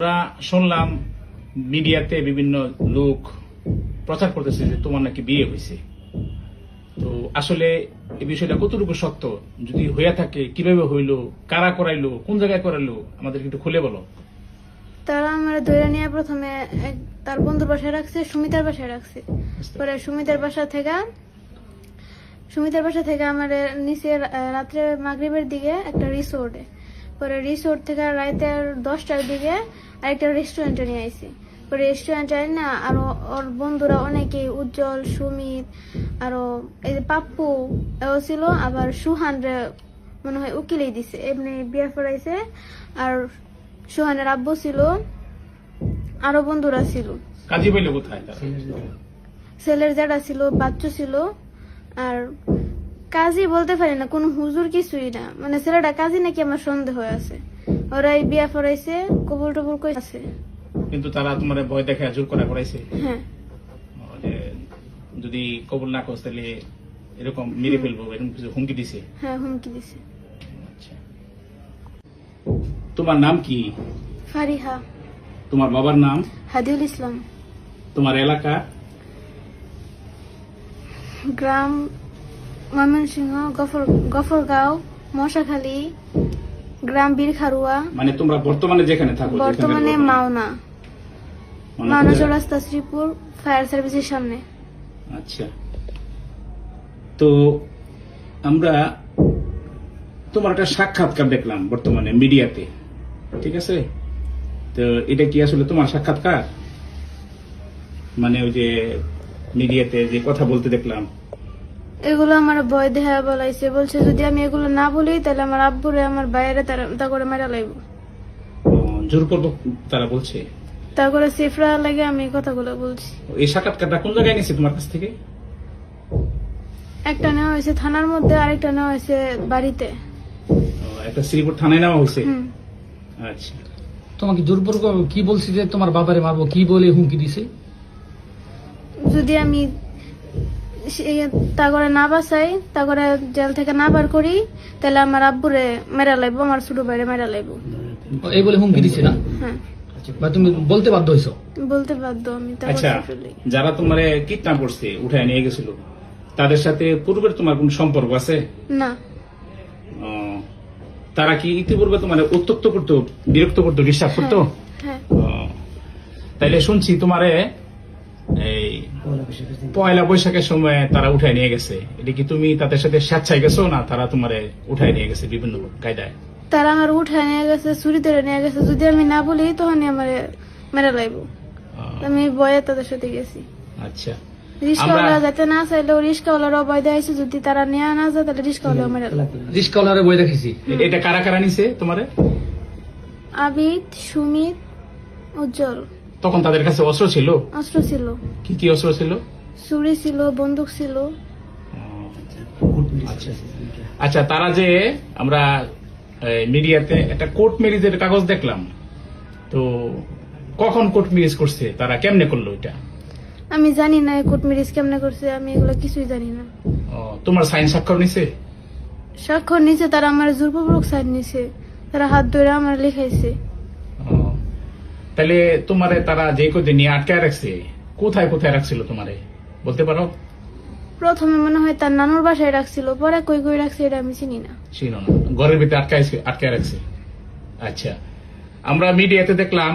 আমরা শুনলাম মিডিয়াতে বিভিন্ন লোক প্রচার করতেছে যে তোমার নাকি বিয়ে হয়েছে। তো আসলে এই বিষয়টা কতটুকু সত্য, যদি হইয়া থাকে কিভাবে হইলো, কারা করাইলো, কোন জায়গায় করাইলো, আমাদের একটু খুলে বলো। তারা আমার ধরে নিয়ে প্রথমে তার বন্ধুর বাসায় রাখছে, সুমিতার বাসায় রাখছে। পরে সুমিতার বাসা থেকে আমার নিচে রাত্রে মাগরিবের দিকে একটা রিসোর্টে, পরে রিসোর্ট থেকে রাতে 10টার দিকে আরেকটা রেস্টুরেন্টে নিয়ে আইছি। পরে রেস্টুরেন্টে না আরো ওর বন্ধুরা অনেকেই, উজ্জ্বল, সুমিত, আরো এই যে পাপ্পু এও ছিল, আবার সুহান রে মনে হয় উকিলেই দিছে, এমনি বিয়ে করাইছে। আর সুহানের আব্বু ছিল, আরো বন্ধুরা ছিল। কাজী পাইলো কোথায় তারা? ছেলের জেঠা ছিল, বাচ্চু ছিল। আর কাজী বলতে পারি না, কোন হুজুর কিছুই না, মানে ছেলেটা কাজী নাকি আমার সন্দেহ আছে। ওরাই বিয়া ফরাইছে, কবুল টবুল কইছে। কিন্তু তারা তোমার ভয় দেখে জোর করা করাইছে। হ্যাঁ, যে যদি কবুল না করছ তাহলে এরকম মেরে ফেলবো, এরকম কিছু হুমকি দিছে। হ্যাঁ হুমকি দিছে। আচ্ছা, তোমার নাম কি? ফারিহা। তোমার বাবার নাম? হাদিউল ইসলাম। তোমার এলাকা? গ্রাম ময়মনসিংহ, গফরগাঁও, মশাখালী, গ্রাম বীরখারুয়া। মানে তোমরা বর্তমানে যেখানে থাকো? বর্তমানে মাওনা, মাওনা চৌরাস্তা, শ্রীপুর ফায়ার সার্ভিসের সামনে। আচ্ছা, তো আমরা তোমার একটা সাক্ষাৎকার দেখলাম বর্তমানে মিডিয়াতে, ঠিক আছে? তো এটা কি আসলে তোমার সাক্ষাৎকার? মানে ওই যে মিডিয়াতে যে কথা বলতে দেখলাম, এগুলো আমার ভয় দেহা বলাইছে, বলছে যদি আমি এগুলো না বলি তাহলে আমার আব্বুরে আমার বাইরে তা করে মেরা লাইব, জোর করবো তারা বলছে। তা করে সেফরা লাগে আমি কথাগুলো বলছি। এই সাক্ষাৎকারটা কোন জায়গায় নিয়েছে তোমার কাছ থেকে? একটা নেওয়া হয়েছে থানার মধ্যে, আরেকটা নেওয়া হয়েছে বাড়িতে। একটা শ্রীপুর থানায় নেওয়া হয়েছে। আচ্ছা, তোমাকে জোরপূর্বক কি বলছি যে তোমার বাবারে মারবো, কি বলে হুমকি দিছে? যদি আমি তা করে না বাঁচাই, তা করে জেল থেকে না বার করি, তাহলে আমার আব্বুরে মেরা লাইব, আমার ছোট ভাইরে মেরা লাইব। এই বলে হুমকি দিছে না? হ্যাঁ, বা তুমি বলতে বাধ্য হইছো? বলতে বাধ্য আমি। তা আচ্ছা, যারা তোমার কিডন্যাপ করছে, উঠায় নিয়ে গেছিল, তাদের সাথে পূর্বের তোমার কোন সম্পর্ক আছে? না। ও, তারা কি ইতিপূর্বে তোমার উত্তক্ত করতো, বিরক্ত করতো, ডিস্টার্ব করতো? হ্যাঁ। ও, তাইলে শুনছি তোমারে এই পয়লা বৈশাখের সময় তারা উঠায় নিয়ে গেছে, এটা কি তুমি তাদের সাথে স্বেচ্ছায় গেছো না তারা তোমারে উঠায় নিয়ে গেছে বিভিন্ন কায়দায়? তারা আমার উঠায় নিয়ে গেছে, চুরি ধরে নিয়ে গেছে। যদি আমি না বলি তখনই আমার মেরা লাইব। আমি ভয়ে তাদের সাথে গেছি। আচ্ছা, রিস্কাওয়ালা যাতে না চাইলেও রিস্কাওয়ালারও ভয় দেখাইছে, যদি তারা নিয়ে না যায় তাহলে রিস্কাওয়ালাও মেরা লাইব। রিস্কাওয়ালারে বই দেখেছি। এটা কারা কারা নিছে তোমারে? আবিদ, সুমিত, উজ্জ্বল। তখন তাদের কাছে অস্ত্র ছিল? অস্ত্র ছিল। কি কি অস্ত্র ছিল? ছুরি ছিল, বন্দুক ছিল। আচ্ছা, আচ্ছা, তারা যে আমরা মিডিয়াতে একটা কোর্ট ম্যারেজের কাগজ দেখলাম, তো কখন কোর্ট ম্যারেজ করছে তারা, কেমনে করলো এটা? আমি জানি না কোর্ট ম্যারেজ কেমনে করছে, আমি এগুলো কিছুই জানি না। তোমার সাইন স্বাক্ষর নিছে? স্বাক্ষর নিচে তারা আমার জোরপূর্বক সাইন নিছে, তারা হাত ধরে আমার লিখাইছে। তাহলে তোমারে তারা যে কদিন নিয়ে আটকায় রাখছে, কোথায় কোথায় রাখছিল তোমারে বলতে পারো? প্রথমে মনে হয় তার নানুর বাসায় রাখছিল, পরে কই কই রাখছে এটা আমি চিনি না। চিনো না? ঘরের ভিতরে আটকায় রাখছে। আচ্ছা, আমরা মিডিয়াতে দেখলাম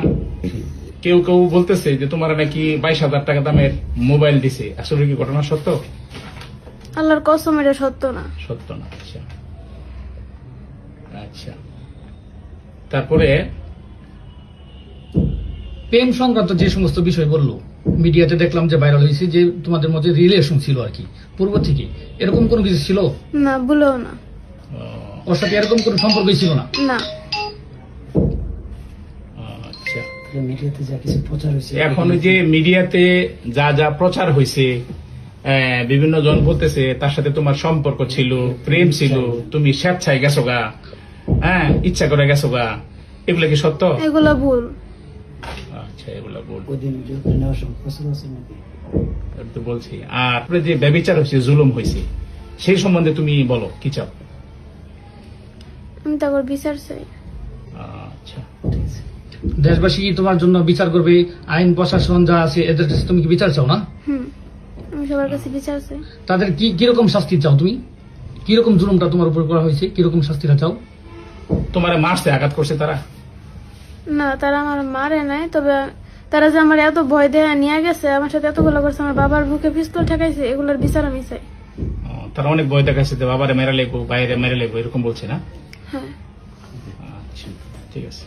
কেউ কেউ বলতেছে যে তোমার নাকি 22,000 টাকা দামের মোবাইল দিছে, আসলে কি ঘটনা সত্য? আল্লাহর কসম এটা সত্য না। সত্য না? আচ্ছা, আচ্ছা, তারপরে প্রেম সংক্রান্ত যে সমস্ত বিষয় বললো মিডিয়াতে দেখলাম যে ভাইরাল হয়েছে, যে তোমাদের মধ্যে রিলেশন ছিল আর কি পূর্ব থেকে, এরকম কোনো কিছু ছিল না? বলেও না। ওর সাথে এরকম কোনো সম্পর্কই ছিল না? না। আচ্ছা, এখন যে মিডিয়াতে যা যা প্রচার হয়েছে, বিভিন্ন জন বলতেছে তার সাথে তোমার সম্পর্ক ছিল, প্রেম ছিল, তুমি স্বেচ্ছায় গেছো গা, হ্যাঁ, ইচ্ছা করে গেছো গা, এগুলো কি সত্য? এগুলো ভুল। আচ্ছা, এগুলো ভুল তো বলছি। আর যে ব্যভিচার হয়েছে, জুলুম হয়েছে, সেই সম্বন্ধে তুমি বলো, কি চাও? আমি তারপর বিচার চাই। আচ্ছা, ঠিক আছে। দেশবাসী কি তোমার জন্য বিচার করবে? আইন প্রশাসন যা আছে এদের কাছে তুমি কি বিচার চাও না? আমি সবার কাছে বিচার চাই। তাদের কি কিরকম শাস্তি চাও তুমি? কিরকম জুলুমটা তোমার উপর করা হয়েছে, কিরকম শাস্তিটা চাও? তোমার মারছে, আঘাত করছে তারা? না, তারা আমার মারে নাই, তবে তারা যে আমার এত ভয় দেয়া নিয়ে গেছে, আমার সাথে এতগুলো করছে, আমার বাবার বুকে পিস্তল ঠেকাইছে, এগুলোর বিচার আমি চাই। তারা অনেক ভয় দেখাচ্ছে যে বাবারে মেরে লেগো, বাইরে মেরে লেগো, এরকম বলছে না? হ্যাঁ। আচ্ছা, ঠিক আছে।